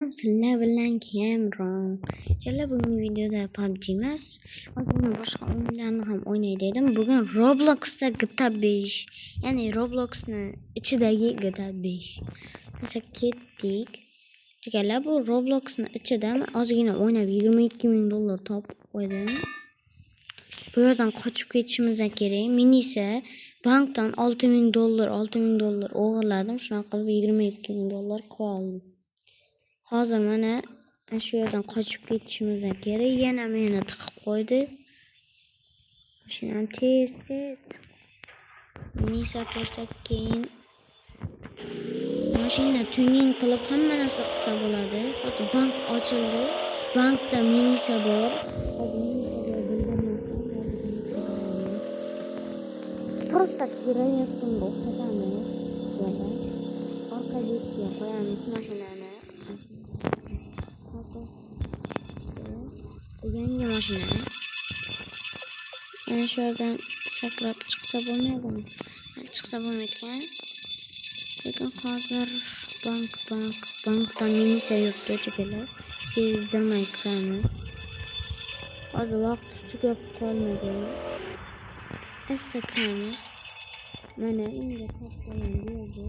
Sizlar bilan Kamron. Sizlar bugungi videoda PUBG emas, hozir boshqa o'yinlarni ham o'ynaydi edim. Bugun Robloxda GTA 5, ya'ni Robloxning ichidagi GTA 5. Biz ketdik. Jigarlar, bu Robloxning ichida ozgina o'ynab $22,000 topib qo'ydim. Bu yerdan qochib ketishimiz kerak. Men esa bankdan $6,000 o'g'irladim. Shunaqa qilib $22,000 qilib oldim. Hozir mana shu yerdan qochib ketishimiz kerak. Yana meni tiqib qo'ydi. Mashinani tez Nisa ko'rsak keyin mashina tuning qilib hamma narsa qilsa bo'ladi. Hozir bank ochildi. Bankda Minisa bor. Просто kirayotganga o'xshatamiz. Orqa betga qo'yamiz mashinani. Yangi mashina. Ana shu yerdan sakrab chiqsa bo'lmaydimi? Chiqsa bo'lmaydigan. Lekin hozir bankdan Minisa yo'qga chiqadilar. Sezdamay kiramiz. Hozir vaqt tugab qolmadi. Asta kiramiz. Mana endi to'xtagan bo'ldi.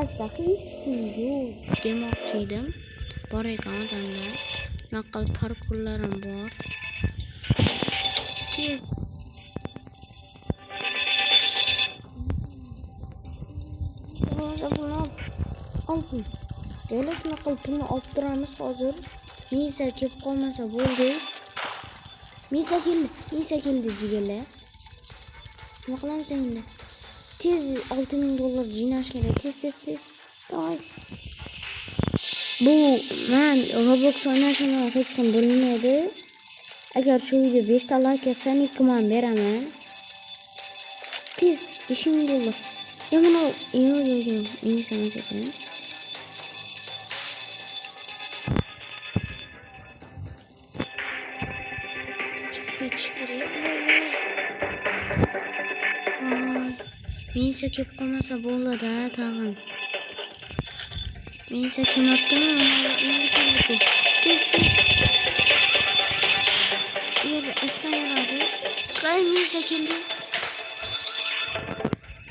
Asta hech kim yo'q demoqchi edim. Bor ekan odamlar. Naqal parkurlarim bor. Olsun. Devlet naqal pulni olib turamiz hozir. Minsa kelib qolmasa bo'ldi. Minsa keldi jigarlar. Nima qilamiz endi? Tez $6,000 jinash kerak. Tez. Davay. Bu men Roblox o'ynashimni hech kim bilmaydi. Agar shu video 5 ta like kelsa, 2 man beraman. Tez $5,000. Yana yo'q. Minsa ekan. Minsa kelib qolmasa bo'ladi tag'in. Minsa kelmabdimi? Endi tez. Yerda asayaradi. Qay Minsa keldi.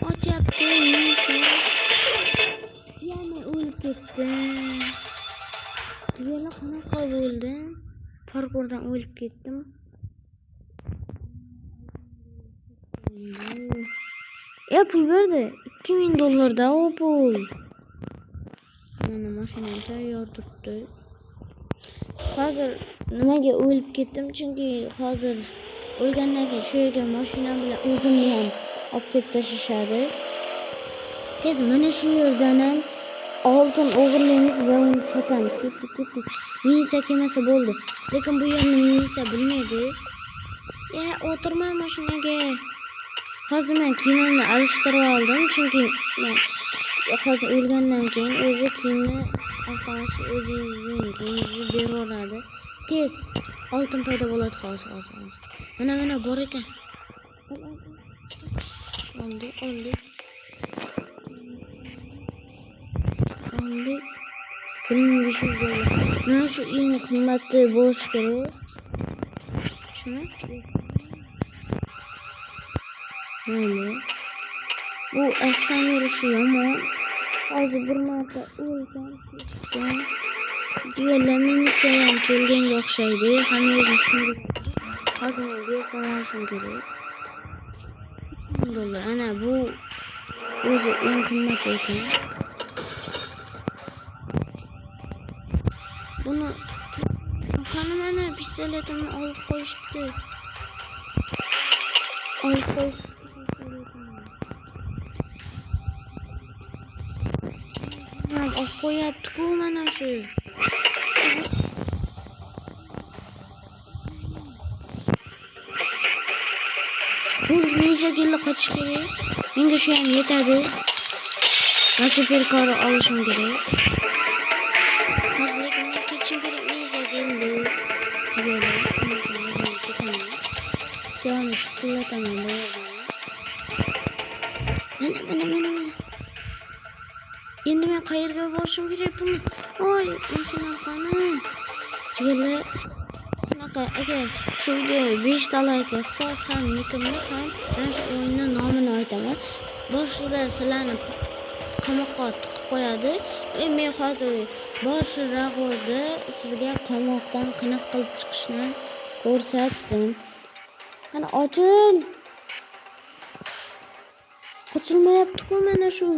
Otyapti Minsa. Yana o'lib ketdi. Yana qanaqa bo'ldi? Parkurdan o'lib ketdim. Pul berdi. $2,000 da o pul. Mana mashinani tayyor turibdi. Hozir nimaga o'lib ketdim? Chunki hozir o'lgandan keyin shu yerga mashina bilan o'zimni ham olib ketib tashlashadi. Tez mana shu yerdan ham oltin o'g'irlaymiz va uni sotamiz. Ketdik. Minsa kelmasa bo'ldi. Lekin bu yerni Minsa bilmaydi. O'tirma mashinaga. Hozir men kiyimimni alishtirib oldim, chunki men hozir o'lgandan keyin o'zi kiyimni avtomatik o'zingizni beraveradi. Tez oltin paydo bo'ladi hozir. Mana bor ekan. Oldik. $1,500. Mana shu eng qimmati bo'lish kerak. Shuni bu aslan yurishi yomon. Hozir bir marta o'lsam jigarlar Minsa ham kelganga o'xshaydi. Hamma shunday. Hozir menga qo'yishim kerak. $1,000. Ana bu o'zi eng qimmat ekan. Buni qani mana pistoletimni olib qo'yishibdi. Olib qo'yapti-ku mana shu. Bu Minsa keldi, qochish kerak. Menga shu ham yetadi. Va superkar olishim kerak. Hozir lekin men ketishim kerak. Minsa keldi. Jigarlar, shuni ketaman. Joni shukullataman bu yerda. Mana. Endi men qayerga borishim kerak buni? Voy, mashinam qani? Jigala shunaqa agar shu video 5 ta like yetsa ham nikimni ham men shu o'yinni nomini aytaman. Boshida sizlarni qamoqqa tiqib qo'yadi. Men hozir boshirog'ida sizga qamoqdan qanaqa qilib chiqishni ko'rsatdim. Qani ochil. Ochilmayapti-ku mana shu.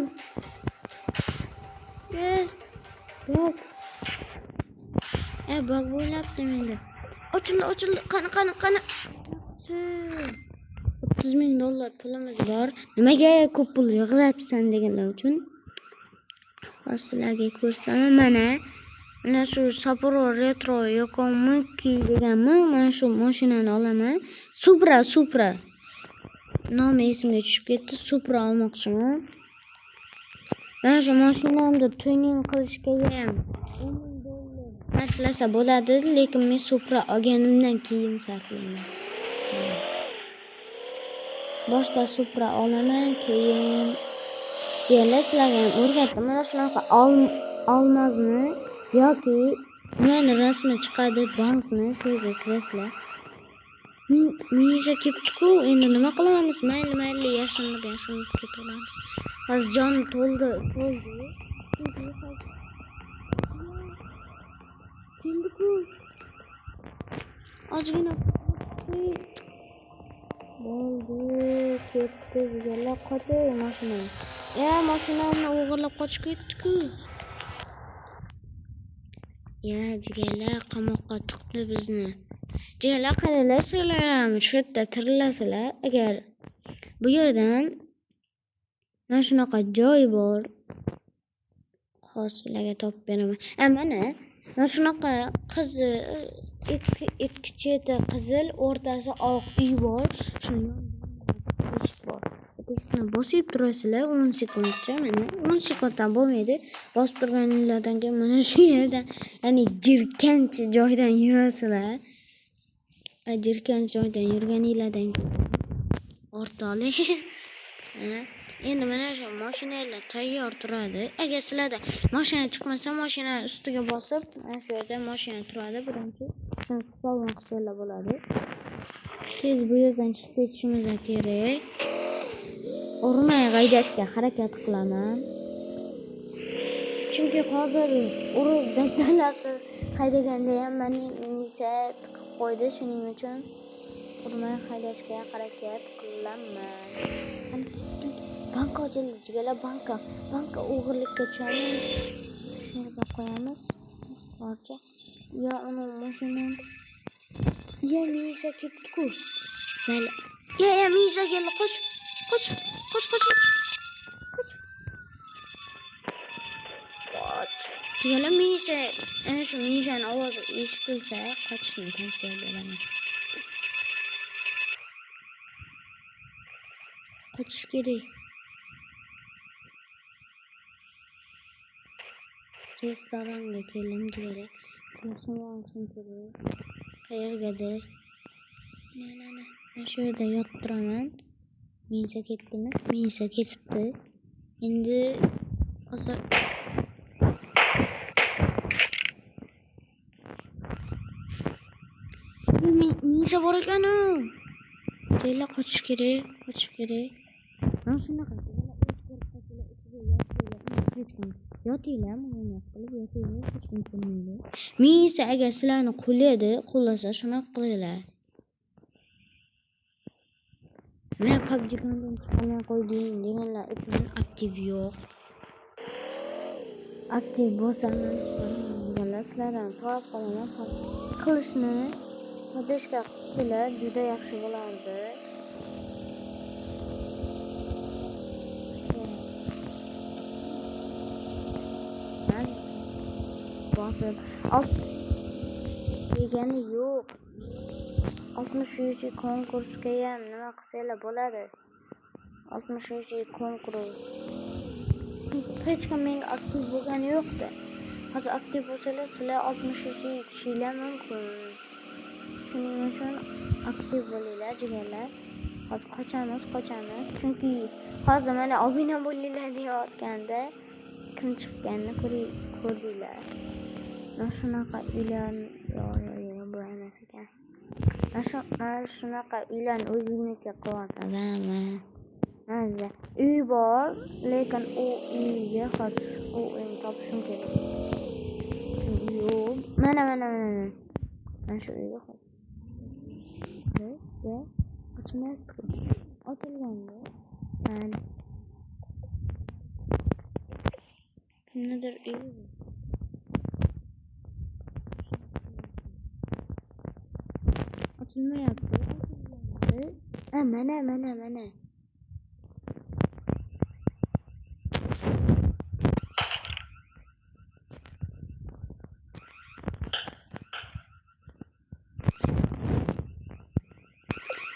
Bak. Bak bo'lyapti menda. Ochildi. Qani. 30 ming dollar pulimiz bor. Nimaga ko'p pul yig'yapsan deganlar uchun. Sizlarga ko'rsataman mana shu Sapporo Retro Yokomuki deganmi? Mana shu mashinani olaman. Supra. Nomi esimga tushib ketdi. Supra olmoqchiman. Mana shu mashinamni tuning qilishga ham sarflasa bo'ladi, lekin men Supra olganimdan keyin sarflayman. Boshda Supra olaman, keyin sizlarga ham o'rgatdim. Mana shunaqa olmozni yoki meni rasmi chiqadi bankni shunga kirasizlar. Menga ketdi-ku, endi nima qilamiz? Mayli, yashinib ketaveramiz. Hozir jon to'ldi. Keldi-ku. Ozgina bo'ldi, ketdi. Deganlar qo'ydi mashinani. Mashinamni o'g'irlab qochib ketdi-ku. Jigarlar qamoqqa tiqdi bizni. Jigarlar qaranglar, sizlar ham shu yerda tirilasizlar. Agar bu yerdan mana shunaqa joy bor. Hozir sizlarga topib beraman. Mana shunaqa qizil ikki cheti qizil, o'rtasi oq uy bor. Shuni bor. Bosib turasizlar 10 sekundcha. Mana 10 sekunddan bo'lmaydi. Bosib turganinglardan keyin mana shu yerdan, ya'ni jirkanch joydan yurasizlar. Jirkanch joydan yurganinglardan keyin o'rtoqlik. Endi mana shu mashinalar tayyor turadi. Agar sizlarda mashina chiqmasa, mashina ustiga bosib, mana shu yerda mashina turadi. Birinchi shuni hisobini qilsanglar bo'ladi. Tez bu yerdan chiqib ketishimiz kerak. Urmay haydashga harakat qilaman. Chunki hozir urib dabdalab haydaganda ham meni minisa tiqib qo'ydi. Shuning uchun urmay haydashga harakat qilaman. Banka ochildi, jigarlar, banka o'g'irlikka tushamiz. Shunga qo'yamiz. Hozir uni mashinani minisa ketdi-ku. Mayli. Minisa keldi, qoch. Jigarlar, minisa, ana shu minisani ovozi eshitilsa, qochishni tavsiya beraman. Qochish kerak. Restoranga keldim jigarlar. Mashinadan kerak. Qayergadir. Mana shu yerda yotib turaman. Minisa ketdimi? Minisa ketibdi. Endi hozir minisa bor ekan-ku. Jigarlar, qochish kerak. Mana shunaqa jigarlar, ichiga yotinglar, munomat qilib yotinglar, hech kim ko'rmaydi. Minisa agar sizlarni qo'llasa shunaqa qilinglar. Men PUBG kanaldan chiqmay qo'ydim deganlar uchun aktiv yo'q. Aktiv bo'lsam ham chiqaman deganlar sizlardan so'rab qolaman. Qilishni podeshka qilsalar juda yaxshi bo'lardi. Bosib degani yo'q. 63 konkursga ham nima qilsanglar bo'ladi. 63 konkurs. Hech kim menga aktiv bo'lgani yo'q-da. Hozir aktiv bo'lsalar, sizlar 63 kishilar mumkin. Shuning uchun aktiv bo'linglar, jigarlar. Hozir qochamiz. Chunki hozir mana obuna bo'linglar deyotganda kim chiqqanini ko'rdinglar. Mana shunaqa uylar yo bu emas ekan. Mana shunaqa uylarni o'zingniki qilib olsan. Mana uy bor, lekin u uyga hozir u uyni topishim kerak. Yo'q, mana. Mana shu uyga hozir. Bizga ochmayapti. Ochilganda. Mana. Kimnidir uyi. Açılmayapti. Mana.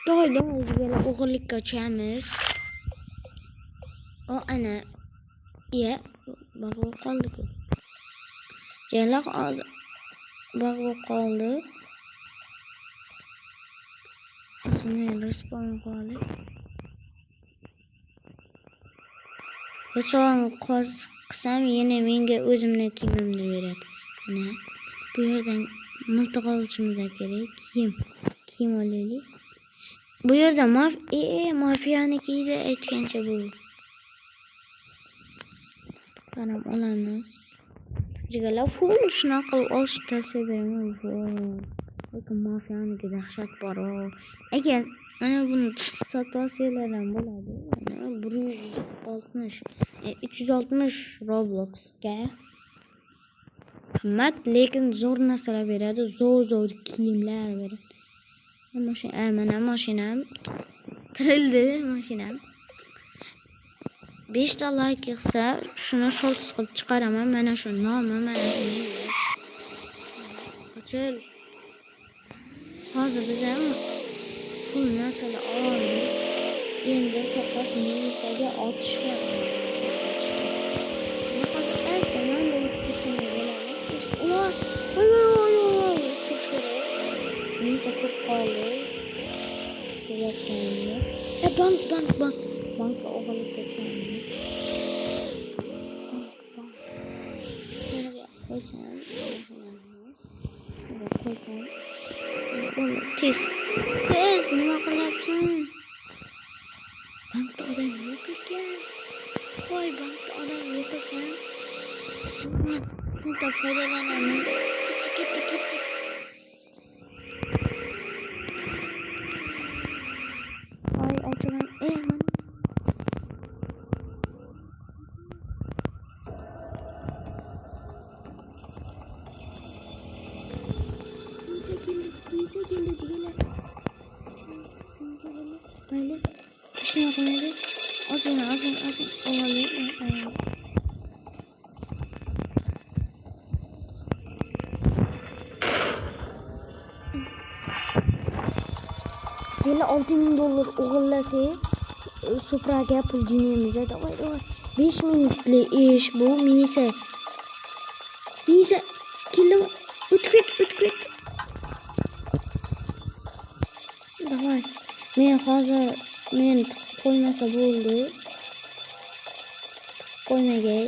Doy bizga o'g'irlikka o'chamiz. O ana. Ya, baqib qoldi-ku. Jayloq hozir baqib qoldi. Aslında respawn qiladi. Respawn qilsam yana menga o'zimning kiyimimni beradi. Mana bu yerdan miltiq olishimiz kerak. Kiyim olaylik. Bu yerda mafiyanikida aytgancha bu. Qarab olamiz. Jigarlar full shunaqa qilib olishni tavsiya beraman. Lekin mafiyaniki dahshat bor. Agar ana buni sotib olsanglar ham bo'ladi. Mana 360 Robloxga. Qimmat, lekin zo'r narsalar beradi, zo'r kiyimlar beradi. Mana mashinam tirildi, mashinam. 5 ta like yig'sa, shuni shorts qilib chiqaraman. Mana shu nomi, mana shuni. Ochil. Hozir biz ham full narsalar oldik. Endi faqat militsiyaga otishga hozir azdan o'tib ketgan bo'lamiz. Ular surish kerak. Militsiya ko'p qoldi. Kelayotganimda. Bankka o'g'irlikka tushamiz. Shunga qo'ysam, tez nima qilyapsan? Bankda odam yo'q ekan. Bankda odam yo'q ekan. Bundan foydalanamiz. Ketdik. Aytaman, mana. Mayli. İşine koyalım. Azın. Olalım. Böyle $6,000 o'g'irlasa, Supraga pul jo'naymiz. Davay. 5 minutlik ish bu. Militsiya. Keldim. O'tib ket. Davay. Men qo'ymasa bo'ldi. Qo'ymagay.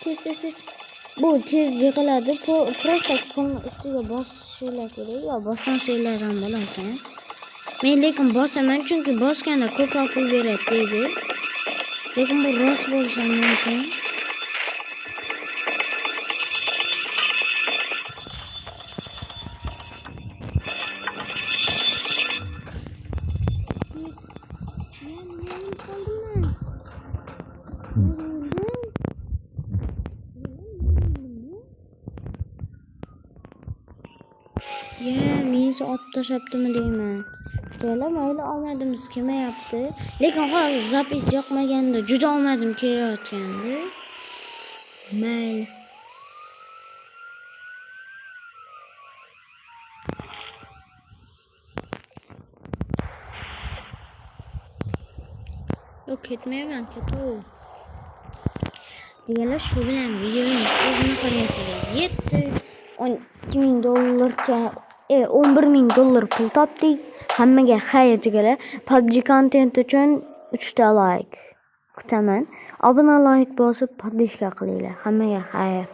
Tez. Bu tez yig'iladi. Просто ustiga bosishlar kerak. Yo, bosmasanglar ham bo'lardi. Men lekin bosaman, chunki bosganda ko'proq pul beradi deydi. Lekin bu rost bo'lishi mumkin. Meni otib tashlabdimi deyman. Mayli olmadimiz kelmayapti. Lekin hozir zapis yoqmaganda juda olmadim kelayotgandi. Mayli. Yo'q, ketmayman, ketaver. Deganlar shu bilan videomiz o'z nihoyasiga yetdi. $12,000 $11,000 pul topdik. Hammaga xayr deganlar. PUBG content uchun 3 ta like. kutaman. Obuna, like bosib, podpishka qilinglar. Hammaga xayr.